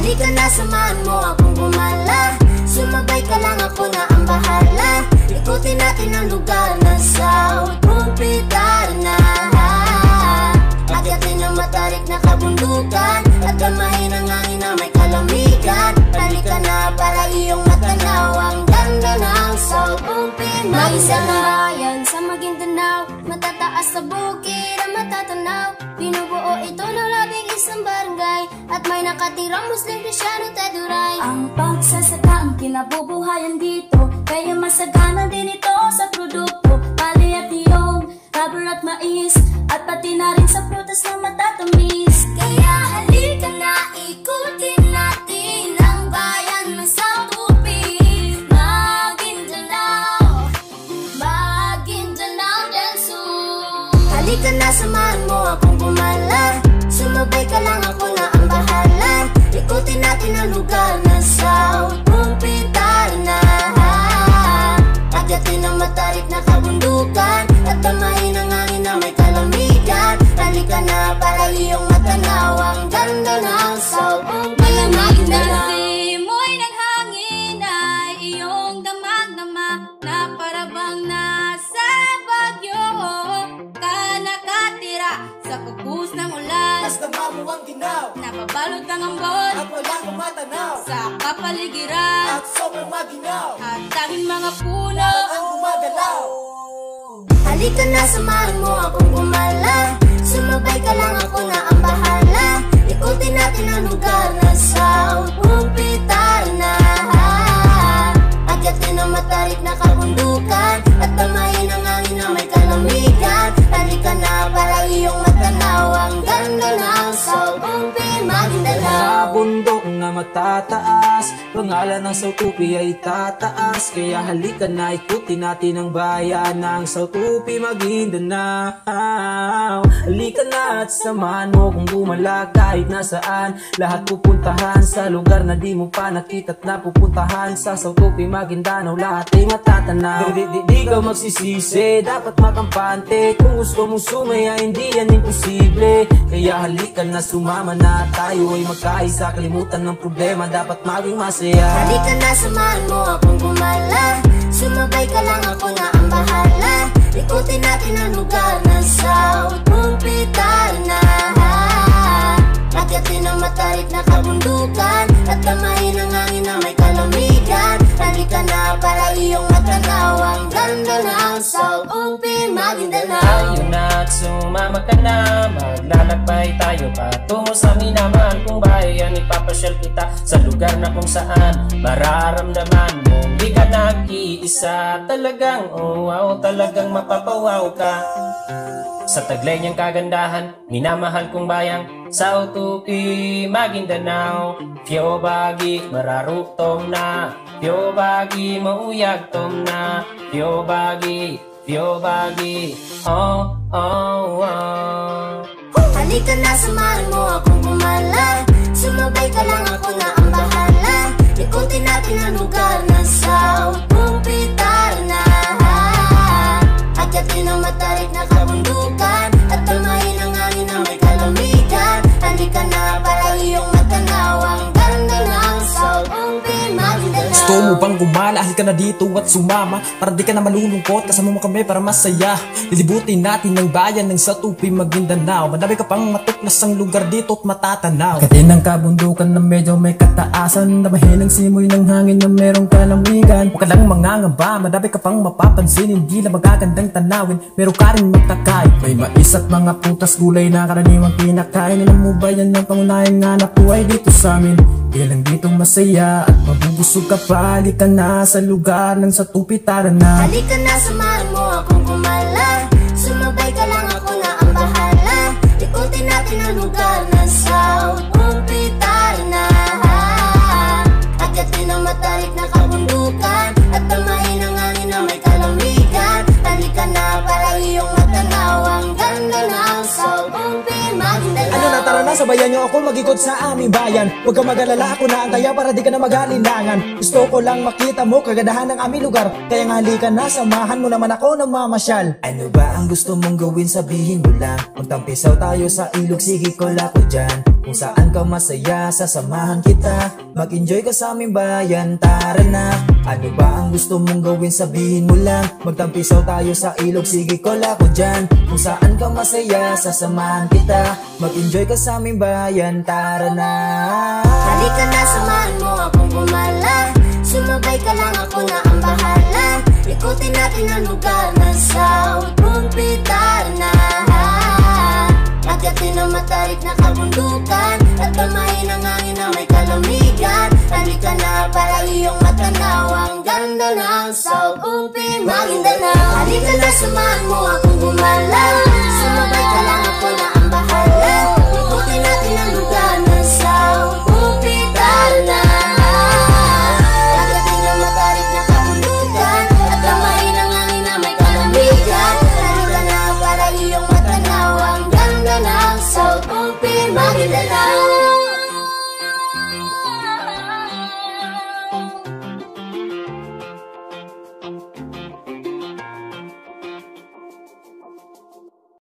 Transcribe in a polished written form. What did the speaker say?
Halika na, samahan mo akong gumala. Sumabay ka lang, ako na ang bahala. Ikutin natin ang lugar na South Pupitar na. Akyatin ang matarik na kabundukan at gamahin ang hangin na may kalamigan. Halika na para iyong matanaw ang ganda ng South Pupitar. May isang bayan sa Maguindanao, matataas sa bukid ang matatanaw. Binubuo ito ng 11 barangay at may nakatirang Muslim, Kristyano, Teduray. Ang pagsasaka ang kinabubuhayan dito, kaya masagana din ito sa produkto. Pali at iyong, rubber at mais, at pati na rin sa prutas na matatamis. Kaya halika na, ikutin natin ang bayan ng South Pupitar, Maguindanao, Maguindanao del Sur. Halika na, samahan mo akong gumala. Sumabay ka lang, ako na ang bahala. Ikutin natin ang lugar na South Pupitar na. Akyatin ang matarik na kabundukan at gamahin ang hangin na may kalamigan. Halika na para iyong matanaw ang ganda ng South Pupitar, Maguindanao. Simoy ng hangin ay iyong damag-dama, na parabang nasa Bagyo ka nakatira sa pagbuhos ng ulan. Mas dama mo ang ginaw, Napabalot ng ambon at walang kumatanaw sa kapaligiran at sobrang maginaw, at tanging mga puno ang gumagalaw. Halika na, samahan mo akong gumala. Sumabay ka lang, ako na ang bahala. Ikutin natin ang lugar na South Pupitar na. Akyatin ang matarik na kabundukan at gamahin ang hangin na may kalamigan. Halika na para iyong matanaw ang ganda ng South Pupitar, Maguindanao. Sa bundok na matataas, pangalan ng South Pupitar ay tataas. Kaya halika na, ikutin natin ang bayan ng South Pupitar, Maguindanao. Halika na at samahan mo kung gumala kahit nasaan. Lahat pupuntahan sa lugar na di mo pa nakita at napupuntahan. Sa South Pupitar, Maguindanao, lahat ay matatanaw. Di ka magsisisi, dapat makampante. Kung gusto mong sumaya, hindi yan imposible. Kaya halika na, sumama na, tayo ay magkaisa. Kalimutan ng problema, dapat maging masaya. Halika na, samahan mo akong gumala. Sumabay ka lang, ako na ang bahala. Ikutin natin ang lugar na South Pupitar na. Akyatin ang matarik na kabundukan at gamahin ang hangin na may kalamigan. Halika na para iyong matanaw ang ganda ng South Pupitar, Maguindanao. Tayo na't sumama ka na, maglalakbay tayo patungo sa minamahal kong bayan. Ipapasyal kita sa lugar na kung saan mararamdaman mo di ka nag-iisa. Talagang oh wow, talagang mapapawaw ka sa taglay niyang kagandahan, minamahal kong bayang South Pupitar, Maguindanao. Pyo bagi mararutom na, pyo bagi mauyag tom na, pyo bagi, oh oh oh. Halika na, samahan mo akong gumala. Sumabay ka lang, ako na ang bahala. Ikutin natin ang lugar na South Pupitar na. Akyatin ang matarik na kabundukan at gamahin ang hangin na may kalamigan. Halika na para iyong matanaw ang ganda ng South Pupitar, Maguindanao. Gusto mo bang gumala? Halika na dito at sumama para di ka na malulungkot. Kasama mo kami para masaya. Lilibutin natin ang bayan ng South Pupitar, Maguindanao. Madami ka pang matuklas ang lugar dito at matatanaw. Katin ang kabundukan na medyo may kataasan. Damahin ang simoy ng hangin na merong kalamigan. Huwag ka lang mangangamba, madami ka pang mapapansin. Hindi lang magagandang tanawin, meron ka rin magkakain. May mais at mga putas, gulay na karaniwang kinakain. Alam mo ba yan ang pangunahing hanap buhay dito sa amin? Kaya lang dito masaya at mabubusog ka pa. Halika na sa lugar ng South Pupitar na. Halika na, samahan mo akong gumala. Sumabay ka lang, ako na ang bahala. Ikutin natin ang lugar na South Pupitar na. Akyatin ang matarik na kabundukan at gamahin ang hangin na may kalamigan. Halika na para iyong matanaw ang ganda ng South Pupitar, Maguindanao. Ano na, tara na, sabayan nyo ako mag-ikot sa aming bayan. Huwag kang mag-alala, ako na ang kaya para di ka na mag-alinlangan. Gusto ko lang makita mo kagandahan ng aming lugar. Kaya nga halika na, samahan mo naman ako ng mamasyal. Ano ba ang gusto mong gawin, sabihin mo lang. Magtampisaw tayo sa ilog, sige ko lako dyan. Kung saan ka masaya, sasamahan kita. Mag-enjoy ka sa aming bayan, tara na. Ano ba ang gusto mong gawin, sabihin mo lang. Magtampisaw tayo sa ilog, sige kola ko dyan. Kung saan ka masaya, sasamahan kita. Mag-enjoy ka sa aming bayan, tara na. Halika na, samahan mo akong gumala. Sumabay ka lang, ako na ang bahala. Ikutin natin ang lugar na South Kumpitan na. Agyatin ang matarik na kabundukan at damahin ang hangin na may kalamigan. Halika na para iyong matanaw ang ganda ng South Kumpi Maguindanao. Halika na, samahan mo akong gumala. Sumabay ka lang,